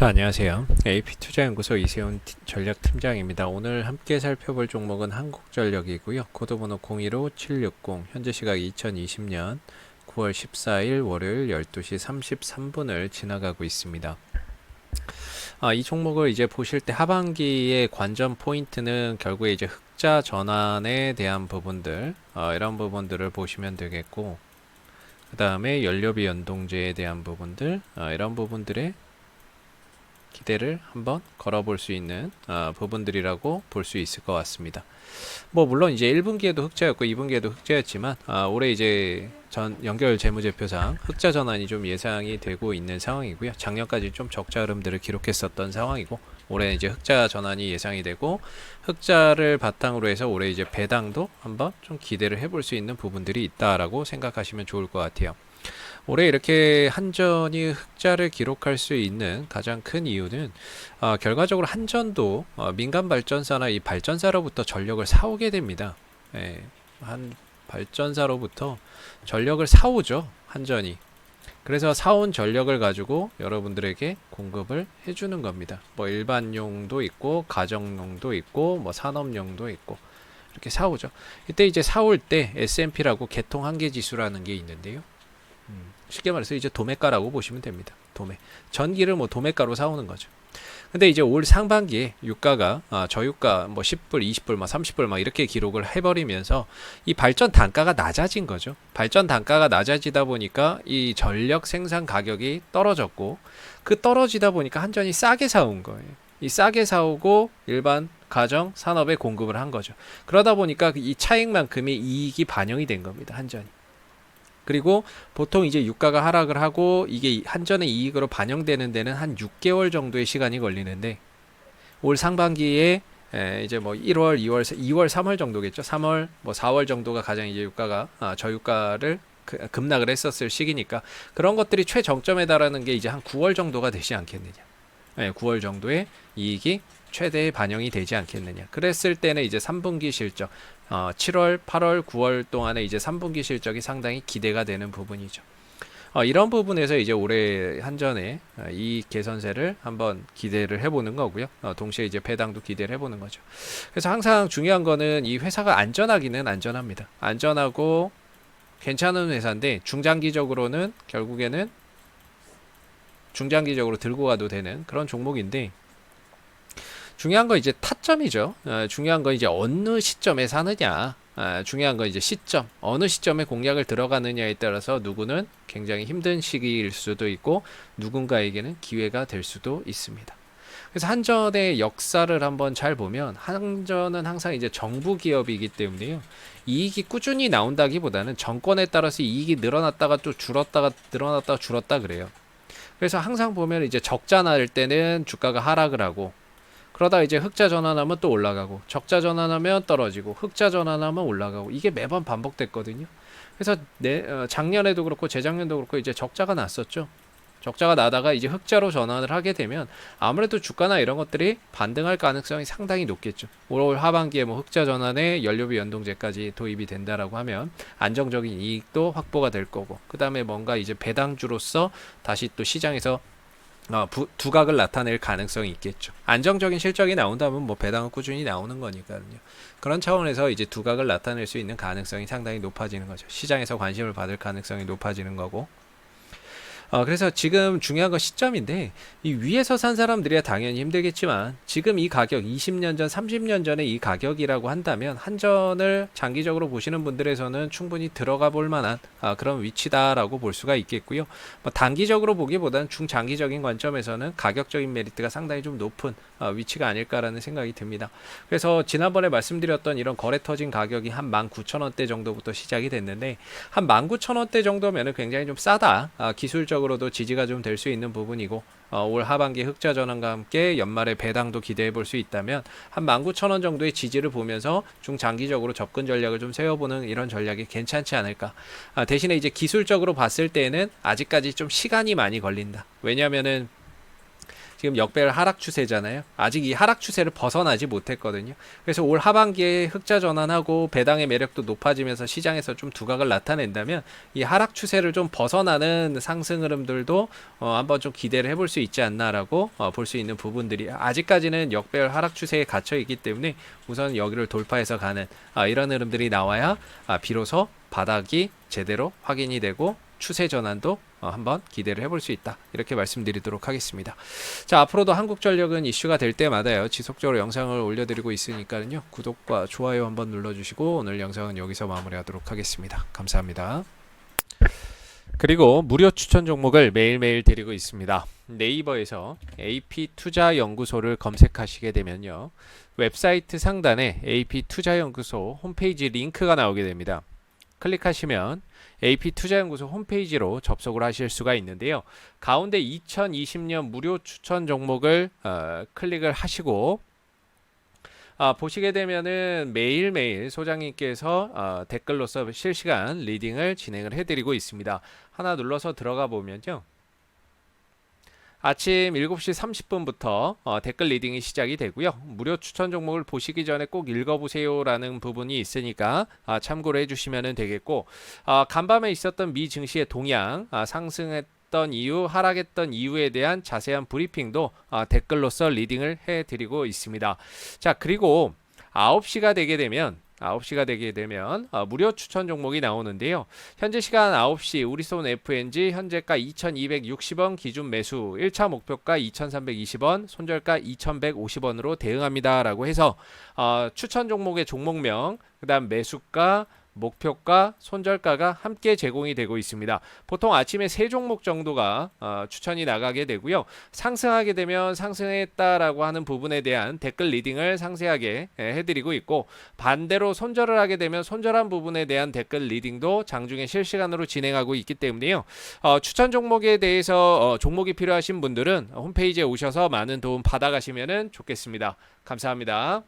자, 안녕하세요. AP투자연구소 이세훈 전략팀장입니다. 오늘 함께 살펴볼 종목은 한국전력이고요. 코드번호 015760, 현재 시각 2020년 9월 14일 월요일 12시 33분을 지나가고 있습니다. 이 종목을 이제 보실 때 하반기의 관전 포인트는 결국에 이제 흑자 전환에 대한 부분들, 이런 부분들을 보시면 되겠고, 그 다음에 연료비 연동제에 대한 부분들, 이런 부분들의 기대를 한번 걸어볼 수 있는 부분들이라고 볼 수 있을 것 같습니다. 뭐 물론 이제 1분기에도 흑자였고 2분기에도 흑자였지만 올해 이제 연결 재무제표상 흑자 전환이 좀 예상이 되고 있는 상황이고요. 작년까지 좀 적자 흐름들을 기록했었던 상황이고 올해 이제 흑자 전환이 예상이 되고 흑자를 바탕으로 해서 올해 이제 배당도 한번 좀 기대를 해볼 수 있는 부분들이 있다라고 생각하시면 좋을 것 같아요. 올해 이렇게 한전이 흑자를 기록할 수 있는 가장 큰 이유는 결과적으로 한전도 민간 발전사나 이 발전사로부터 전력을 사오게 됩니다. 한 발전사로부터 전력을 사오죠, 한전이. 그래서 사온 전력을 가지고 여러분들에게 공급을 해주는 겁니다. 뭐 일반용도 있고 가정용도 있고 뭐 산업용도 있고 이렇게 사오죠. 이때 이제 사올 때 S&P라고 개통 한계 지수라는 게 있는데요. 쉽게 말해서 이제 도매가라고 보시면 됩니다. 도매. 전기를 뭐 도매가로 사오는 거죠. 근데 이제 올 상반기에 유가가 저유가 뭐 10불, 20불, 뭐 30불 막 이렇게 기록을 해버리면서 이 발전 단가가 낮아진 거죠. 발전 단가가 낮아지다 보니까 이 전력 생산 가격이 떨어졌고 그 떨어지다 보니까 한전이 싸게 사온 거예요. 이 싸게 사오고 일반 가정, 산업에 공급을 한 거죠. 그러다 보니까 이 차익만큼의 이익이 반영이 된 겁니다. 한전이. 그리고 보통 이제 유가가 하락을 하고 이게 한전의 이익으로 반영되는 데는 한 6개월 정도의 시간이 걸리는데 올 상반기에 이제 뭐 1월, 2월, 3월 정도겠죠. 3월, 뭐 4월 정도가 가장 이제 유가가 저유가를 급락을 했었을 시기니까 그런 것들이 최정점에 달하는 게 이제 한 9월 정도가 되지 않겠느냐. 9월 정도에 이익이 최대의 반영이 되지 않겠느냐. 그랬을 때는 이제 3분기 실적 7월, 8월, 9월 동안에 이제 3분기 실적이 상당히 기대가 되는 부분이죠. 이런 부분에서 이제 올해 한전의 이익 개선세를 한번 기대를 해보는 거고요. 동시에 이제 배당도 기대를 해보는 거죠. 그래서 항상 중요한 거는 이 회사가 안전하기는 안전합니다. 안전하고 괜찮은 회사인데 중장기적으로는 결국에는 중장기적으로 들고 가도 되는 그런 종목인데 중요한 건 이제 타점이죠. 중요한 건 이제 어느 시점에 사느냐. 중요한 건 이제 시점. 어느 시점에 공략을 들어가느냐에 따라서 누구는 굉장히 힘든 시기일 수도 있고 누군가에게는 기회가 될 수도 있습니다. 그래서 한전의 역사를 한번 잘 보면 한전은 항상 이제 정부 기업이기 때문에요. 이익이 꾸준히 나온다기보다는 정권에 따라서 이익이 늘어났다가 또 줄었다가 늘어났다가 줄었다 그래요. 그래서 항상 보면 이제 적자 날 때는 주가가 하락을 하고 그러다 이제 흑자 전환하면 또 올라가고 적자 전환하면 떨어지고 흑자 전환하면 올라가고 이게 매번 반복됐거든요. 그래서 작년에도 그렇고 재작년도 그렇고 이제 적자가 났었죠. 적자가 나다가 이제 흑자로 전환을 하게 되면 아무래도 주가나 이런 것들이 반등할 가능성이 상당히 높겠죠. 올 하반기에 뭐 흑자 전환에 연료비 연동제까지 도입이 된다라고 하면 안정적인 이익도 확보가 될 거고 그 다음에 뭔가 이제 배당주로서 다시 또 시장에서 두각을 나타낼 가능성이 있겠죠. 안정적인 실적이 나온다면 뭐 배당은 꾸준히 나오는 거니까요. 그런 차원에서 이제 두각을 나타낼 수 있는 가능성이 상당히 높아지는 거죠. 시장에서 관심을 받을 가능성이 높아지는 거고. 그래서 지금 중요한 건 시점인데 이 위에서 산 사람들이야 당연히 힘들겠지만 지금 이 가격 20년 전 30년 전에 이 가격이라고 한다면 한전을 장기적으로 보시는 분들에서는 충분히 들어가 볼 만한 그런 위치다라고 볼 수가 있겠고요. 뭐 단기적으로 보기보다는 중장기적인 관점에서는 가격적인 메리트가 상당히 좀 높은 위치가 아닐까라는 생각이 듭니다. 그래서 지난번에 말씀드렸던 이런 거래 터진 가격이 한 19,000원대 정도부터 시작이 됐는데 한 19,000원대 정도면은 굉장히 좀 싸다. 기술적으로도 지지가 좀 될 수 있는 부분이고 올 하반기 흑자 전환과 함께 연말에 배당도 기대해 볼 수 있다면 한 19,000원 정도의 지지를 보면서 중장기적으로 접근 전략을 좀 세워보는 이런 전략이 괜찮지 않을까. 대신에 이제 기술적으로 봤을 때는 아직까지 좀 시간이 많이 걸린다. 왜냐하면은 지금 역배열 하락 추세잖아요. 아직 이 하락 추세를 벗어나지 못했거든요. 그래서 올 하반기에 흑자 전환하고 배당의 매력도 높아지면서 시장에서 좀 두각을 나타낸다면 이 하락 추세를 좀 벗어나는 상승 흐름들도 한번 좀 기대를 해볼 수 있지 않나라고 볼 수 있는 부분들이 아직까지는 역배열 하락 추세에 갇혀 있기 때문에 우선 여기를 돌파해서 가는 이런 흐름들이 나와야 비로소 바닥이 제대로 확인이 되고 추세 전환도 한번 기대를 해볼 수 있다. 이렇게 말씀드리도록 하겠습니다. 자, 앞으로도 한국전력은 이슈가 될 때마다요. 지속적으로 영상을 올려드리고 있으니까요. 구독과 좋아요 한번 눌러주시고 오늘 영상은 여기서 마무리하도록 하겠습니다. 감사합니다. 그리고 무료 추천 종목을 매일매일 드리고 있습니다. 네이버에서 AP투자연구소를 검색하시게 되면요. 웹사이트 상단에 AP투자연구소 홈페이지 링크가 나오게 됩니다. 클릭하시면 AP투자연구소 홈페이지로 접속을 하실 수가 있는데요. 가운데 2020년 무료 추천 종목을 클릭을 하시고 보시게 되면은 매일매일 소장님께서 댓글로서 실시간 리딩을 진행을 해드리고 있습니다. 하나 눌러서 들어가 보면요. 아침 7시 30분부터 댓글 리딩이 시작이 되고요. 무료 추천 종목을 보시기 전에 꼭 읽어보세요 라는 부분이 있으니까 참고를 해주시면 되겠고 간밤에 있었던 미 증시의 동향, 상승했던 이유, 하락했던 이유에 대한 자세한 브리핑도 댓글로서 리딩을 해드리고 있습니다. 자, 그리고 9시가 되게 되면 무료 추천 종목이 나오는데요. 현재 시간 9시 우리손 FNG 현재가 2260원 기준 매수 1차 목표가 2320원 손절가 2150원으로 대응합니다 라고 해서 추천 종목의 종목명 그 다음 매수가 목표가, 손절가가 함께 제공이 되고 있습니다. 보통 아침에 3종목 정도가 추천이 나가게 되고요. 상승하게 되면 상승했다라고 하는 부분에 대한 댓글 리딩을 상세하게 해드리고 있고 반대로 손절을 하게 되면 손절한 부분에 대한 댓글 리딩도 장중에 실시간으로 진행하고 있기 때문에요. 추천 종목에 대해서 종목이 필요하신 분들은 홈페이지에 오셔서 많은 도움 받아가시면 좋겠습니다. 감사합니다.